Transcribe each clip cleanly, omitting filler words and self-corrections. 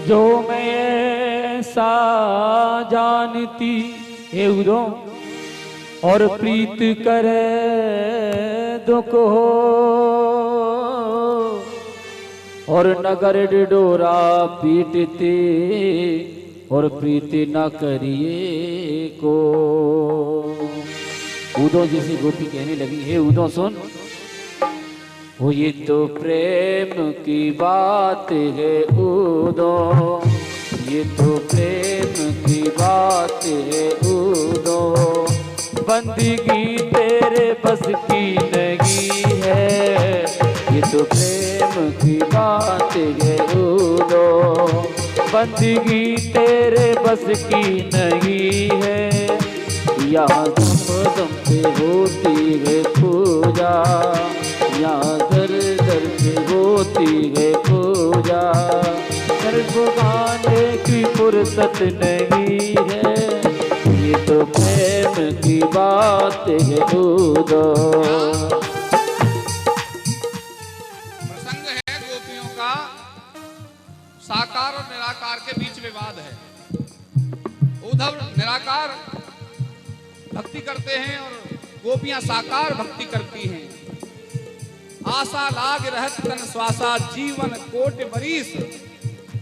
जो मैं ऐसा जानती हे उदो और प्रीत करे दुख हो और नगर डोरा पीटते और प्रीति न करिए को। उदो जैसी गोपी कहने लगी, हे उदो सुन, वो ये तो प्रेम की बात है उदो, ये तो प्रेम की बात है उदो, बंदगी तेरे बस की नहीं है, ये तो प्रेम की बात है उदो, बंदगी तेरे बस की नहीं है। यहाँ दम पे होती है पूजा, यहाँ दर दर पे होती है पूजा, दर्द गाने की फुर्सत नहीं है, ये तो प्रेम की बात है उदो। प्रसंग है गोपियों का, साकार और निराकार के बीच विवाद है। उद्धव निराकार भक्ति करते हैं और गोपियां साकार भक्ति करती हैं। आशा लाग रहत तन श्वासा जीवन कोटि बरीस,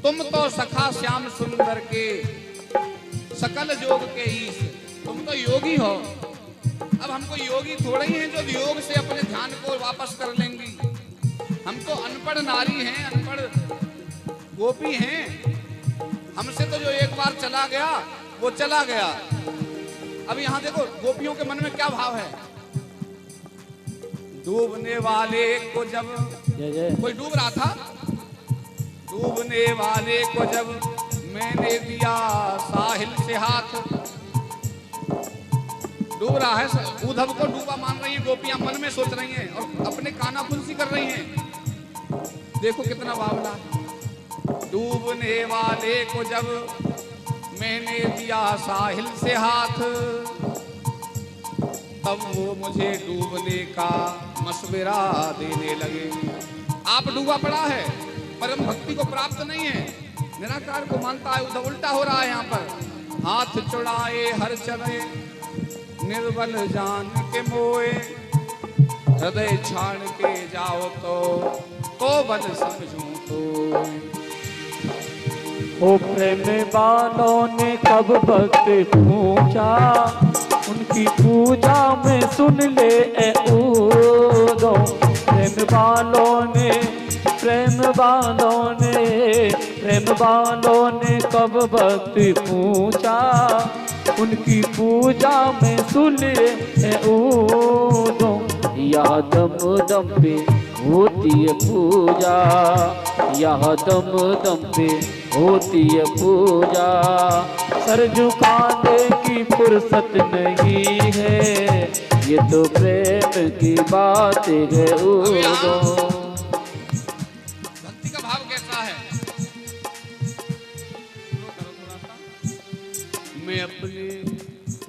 तुम तो सखा श्याम सुंदर के सकल जोग के ईश। तुम तो योगी हो, अब हमको योगी थोड़े ही हैं जो योग से अपने ध्यान को वापस कर लेंगी। हम तो अनपढ़ नारी हैं, अनपढ़ गोपी हैं, हमसे तो जो एक बार चला गया वो चला गया। अब यहाँ देखो गोपियों के मन में क्या भाव है। डूबने वाले को जब कोई डूब रहा था, डूबने वाले को जब मैंने दिया साहिल से हाथ, डूब रहा है, उद्धव को डूबा मान रही है गोपियां, मन में सोच रही हैं और अपने काना फुंसी कर रही हैं। देखो कितना बावला। डूबने वाले को जब मैंने दिया साहिल से हाथ, तब वो मुझे डूबने का मशवरा देने लगे। आप डूबा पड़ा है, परम भक्ति को प्राप्त नहीं है, निराकार को मानता है। उधर उल्टा हो रहा है यहाँ पर। हाथ चुड़ाए हर चले निर्बल जान के मोए, हृदय छाड़ के जाओ तो बल समझूं तो। ओ प्रेम वालों ने कब भक्त पूछा, उनकी पूजा में सुन ले ए उदो। प्रेम वालों ने कब भक्त पूछा, उनकी पूजा में सुन ले ए उदो। यह दम दम पे होती है पूजा, यह दम दम पे होती है पूजा, सर झुकाने की फुर्सत नहीं है, ये तो प्रेम की बात है उदो। भक्ति का भाव कैसा है? मैं अपने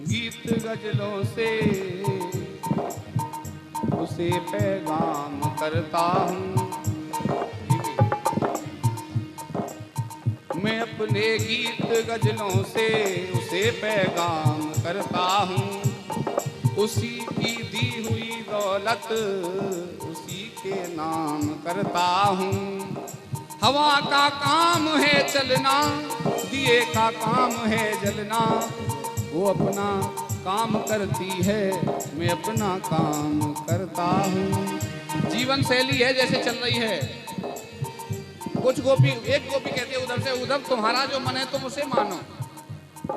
गीत गजलों से उसे पैगाम करता हूँ, मैं अपने गीत गजलों से उसे पैगाम करता हूँ। उसी की दी हुई दौलत उसी के नाम करता हूँ। हवा का काम है चलना, दिए का काम है जलना, वो अपना काम करती है, मैं अपना काम करता हूँ। जीवन शैली है जैसे चल रही है। कुछ गोपी, एक गोपी कहती है उधर से, उधर तुम्हारा जो मन है तुम उसे मानो,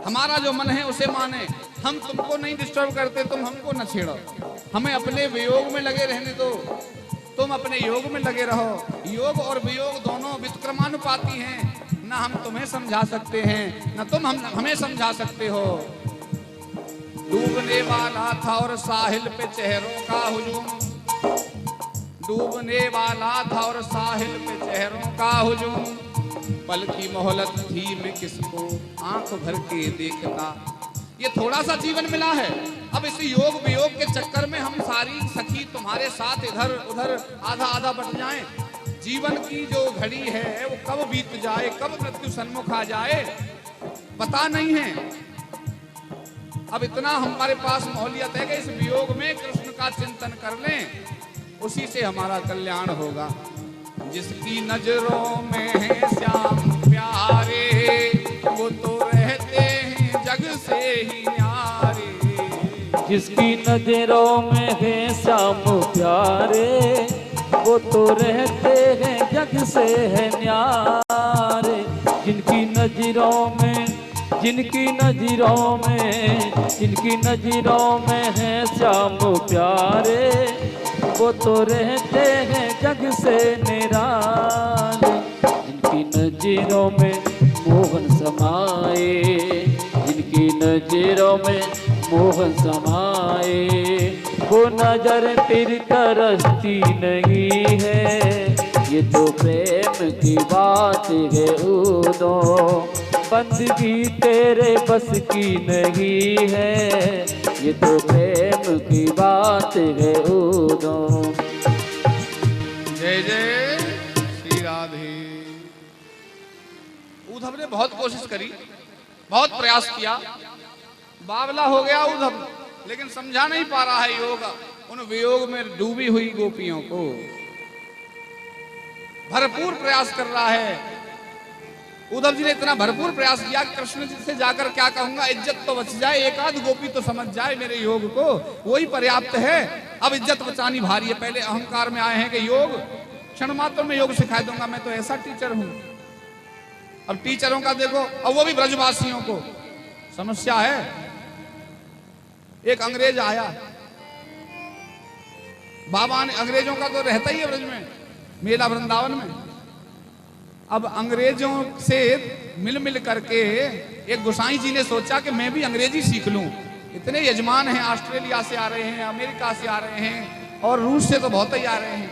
हमारा जो मन है उसे माने, हम तुमको नहीं डिस्टर्ब करते, तुम हमको न छेड़ो, हमें अपने वियोग में लगे रहने दो, तुम अपने योग में लगे रहो। योग और वियोग दोनों विक्रमानुपाती हैं, ना हम तुम्हें समझा सकते हैं ना तुम हमें समझा सकते हो। डूबने वाला था और साहिल पे चेहरों का हुजूम, डूबने वाला था और साहिल पे चेहरों का हुजूम, पल की मोहलत थी मैं किसको आंख भर के देखता। ये थोड़ा सा जीवन मिला है, अब इसी योग वियोग के चक्कर में हम सारी सखी तुम्हारे साथ इधर उधर आधा आधा बट जाएं, जीवन की जो घड़ी है वो कब बीत जाए, कब मृत्यु सन्मुख आ जाए, पता नहीं है। अब इतना हमारे पास मोहलियत है कि इस वियोग में कृष्ण का चिंतन कर लें, उसी से हमारा कल्याण होगा। जिसकी नजरों में है श्याम प्यारे, वो तो रहते हैं जग से ही न्यारे। जिसकी नजरों में है श्याम प्यारे, वो तो रहते हैं जग से है न्यारे। जिनकी नजरों में, जिनकी नजरों में, जिनकी नजरों में है श्याम प्यारे, वो तो रहते हैं जग से निराले। जिनकी नजरों में मोहन समाए, जिनकी नजरों में मोहन समाए, वो नजर फिर तरसती नहीं है। ये तो प्रेम की बात है उदो, बंदगी तेरे बस की नहीं है। ये तो प्रेम की बात है उदो। जय जय श्री राधे। उद्धव ने बहुत कोशिश करी, बहुत प्रयास किया, बावला हो गया उद्धव, लेकिन समझा नहीं पा रहा है योग उन वियोग में डूबी हुई गोपियों को। भरपूर प्रयास कर रहा है उद्धव जी ने, इतना भरपूर प्रयास किया कि कृष्ण जी से जाकर क्या कहूंगा, इज्जत तो बच जाए, एक आध गोपी तो समझ जाए मेरे योग को, वही पर्याप्त है। अब इज्जत बचानी भारी है। पहले अहंकार में आए हैं कि योग क्षण मात्र में योग सिखा दूंगा, मैं तो ऐसा टीचर हूं। अब टीचरों का देखो, अब वो भी ब्रजवासियों को समस्या है। एक अंग्रेज आया, बाबा ने, अंग्रेजों का तो रहता ही है ब्रज में, मेला वृंदावन में। अब अंग्रेजों से मिल मिल करके एक गोसाई जी ने सोचा कि मैं भी अंग्रेजी सीख लूं। इतने यजमान हैं, ऑस्ट्रेलिया से आ रहे हैं, अमेरिका से आ रहे हैं, और रूस से तो बहुत ही आ रहे हैं।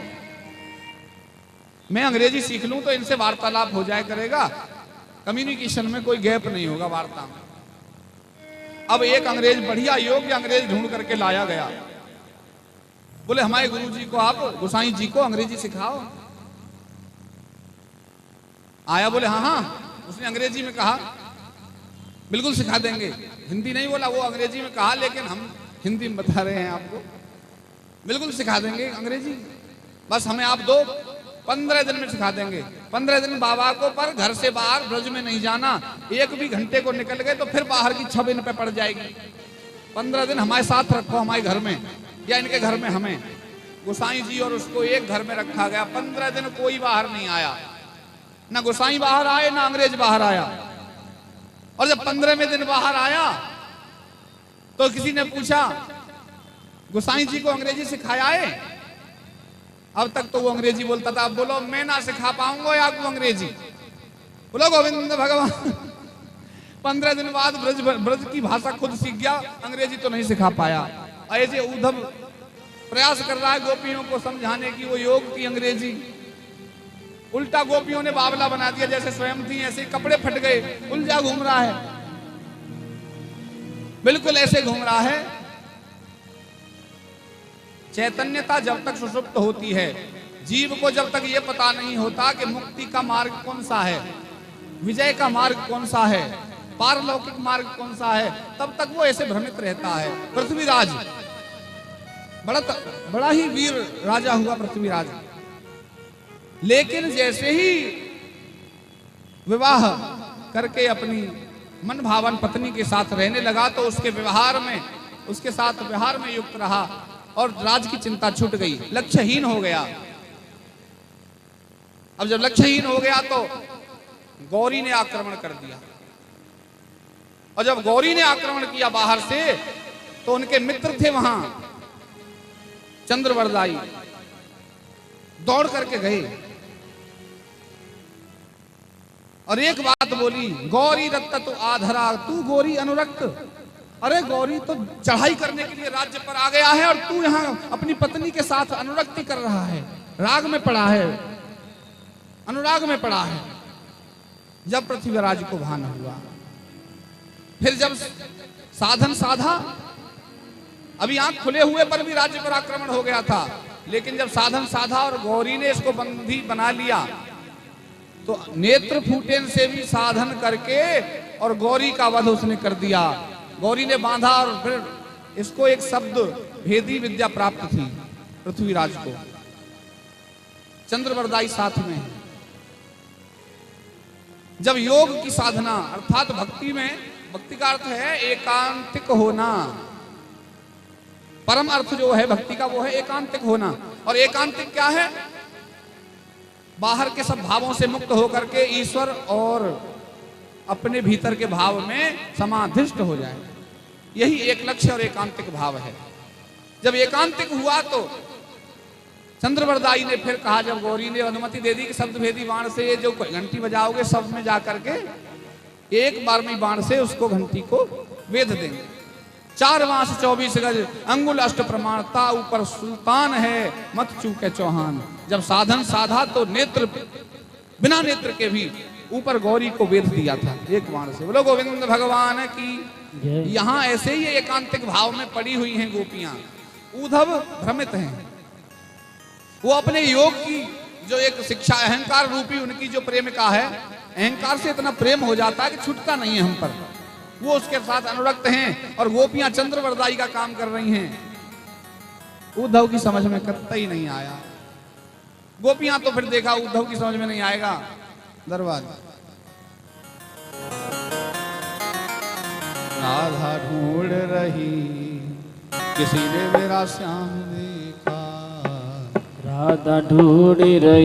मैं अंग्रेजी सीख लूं तो इनसे वार्तालाप हो जाए करेगा, कम्युनिकेशन में कोई गैप नहीं होगा वार्ता में। अब एक अंग्रेज, बढ़िया योग्य अंग्रेज ढूंढ करके लाया गया। बोले हमारे गुरुजी को, आप गोसाई जी को अंग्रेजी सिखाओ। आया, बोले हाँ हाँ। उसने अंग्रेजी में कहा बिल्कुल सिखा देंगे। हिंदी नहीं बोला, वो अंग्रेजी में कहा, लेकिन हम हिंदी में बता रहे हैं आपको, बिल्कुल सिखा देंगे अंग्रेजी, बस हमें आप दो, 15 दिन में सिखा देंगे। 15 दिन बाबा को, पर घर से बाहर ब्रज में नहीं जाना। एक भी घंटे को निकल गए तो फिर बाहर की छब इन पे पड़ जाएगी। 15 दिन हमारे साथ रखो, हमारे घर में या इनके घर में। हमें गोसाई जी और उसको एक घर में रखा गया। 15 दिन कोई बाहर नहीं आया, ना गोसाई बाहर आए ना अंग्रेज बाहर आया। और जब 15वें दिन बाहर आया तो किसी ने पूछा गोसाई जी को अंग्रेजी सिखाया है? अब तक तो वो अंग्रेजी बोलता था, अब बोलो मैं ना सिखा पाऊंगा आपको अंग्रेजी। बोलो गोविंद भगवान। 15 दिन बाद ब्रज की भाषा खुद सीख गया, अंग्रेजी तो नहीं सिखा पाया। ऐसे उद्धव प्रयास कर रहा है गोपियों को समझाने की वो योग की अंग्रेजी। उल्टा गोपियों ने बावला बना दिया, जैसे स्वयं थी ऐसे कपड़े फट गए, उलझा घूम रहा है, बिल्कुल ऐसे घूम रहा है। चैतन्यता जब तक सुषुप्त होती है, जीव को जब तक ये पता नहीं होता कि मुक्ति का मार्ग कौन सा है, विजय का मार्ग कौन सा है, पारलौकिक मार्ग कौन सा है, तब तक वो ऐसे भ्रमित रहता है। पृथ्वीराज बड़ा ही वीर राजा हुआ पृथ्वीराज, लेकिन जैसे ही विवाह करके अपनी मन भावन पत्नी के साथ रहने लगा तो उसके व्यवहार में, उसके साथ व्यवहार में युक्त रहा और राज की चिंता छूट गई, लक्ष्यहीन हो गया। अब जब लक्ष्यहीन हो गया तो गौरी ने आक्रमण कर दिया, और जब गौरी ने आक्रमण किया बाहर से तो उनके मित्र थे वहां चंद्रवरदाई, दौड़ करके गए और एक बात बोली, गौरी रक्त तो आधरा, तू गौरी अनुरक्त। अरे गौरी तो चढ़ाई करने के लिए राज्य पर आ गया है और तू यहाँ अपनी पत्नी के साथ अनुरक्ति कर रहा है, राग में पड़ा है, अनुराग में पड़ा है। जब पृथ्वीराज को भान हुआ, फिर जब साधन साधा, अभी आंख खुले हुए पर भी राज्य पर आक्रमण हो गया था, लेकिन जब साधन साधा और गौरी ने इसको बंदी बना लिया तो नेत्र फूटेन से भी साधन करके और गौरी का वध उसने कर दिया। गौरी ने बांधा और फिर इसको एक शब्द भेदी विद्या प्राप्त थी पृथ्वीराज को। चंद्रवरदाई साथ में है। जब योग की साधना अर्थात भक्ति में, भक्ति का अर्थ है एकांतिक होना। परम अर्थ जो है भक्ति का वो है एकांतिक होना। और एकांतिक क्या है? बाहर के सब भावों से मुक्त होकर के ईश्वर और अपने भीतर के भाव में समाधिष्ट हो जाए, यही एक लक्ष्य और एकांतिक भाव है। जब एकांतिक हुआ तो चंद्रवरदाई ने फिर कहा, जब गौरी ने अनुमति दे दी कि शब्द भेदी बाण से ये जो घंटी बजाओगे सब में जाकर के एक बार में बाण से उसको घंटी को वेध देंगे। 4 मास 24 गज अंगुल अष्ट प्रमाणता, ऊपर सुल्तान है मत चूके चौहान। जब साधन साधा तो नेत्र बिना नेत्र के भी ऊपर गौरी को वेध दिया था एक बाण से। बोलो गोविंद भगवान की। यहाँ ऐसे ही एकांतिक भाव में पड़ी हुई हैं गोपियां। उद्धव भ्रमित हैं, वो अपने योग की जो एक शिक्षा अहंकार रूपी उनकी जो प्रेमिका है, अहंकार से इतना प्रेम हो जाता है कि छूटता नहीं है हम पर, वो उसके साथ अनुरक्त हैं। और गोपियां चंद्रवरदाई का काम कर रही हैं। उद्धव की समझ में कतई नहीं आया। गोपियां तो फिर देखा उद्धव की समझ में नहीं आएगा। दरवाजा राधा ढूंढ रही किसी ने मेरा श्याम देखा, राधा ढूंढ रही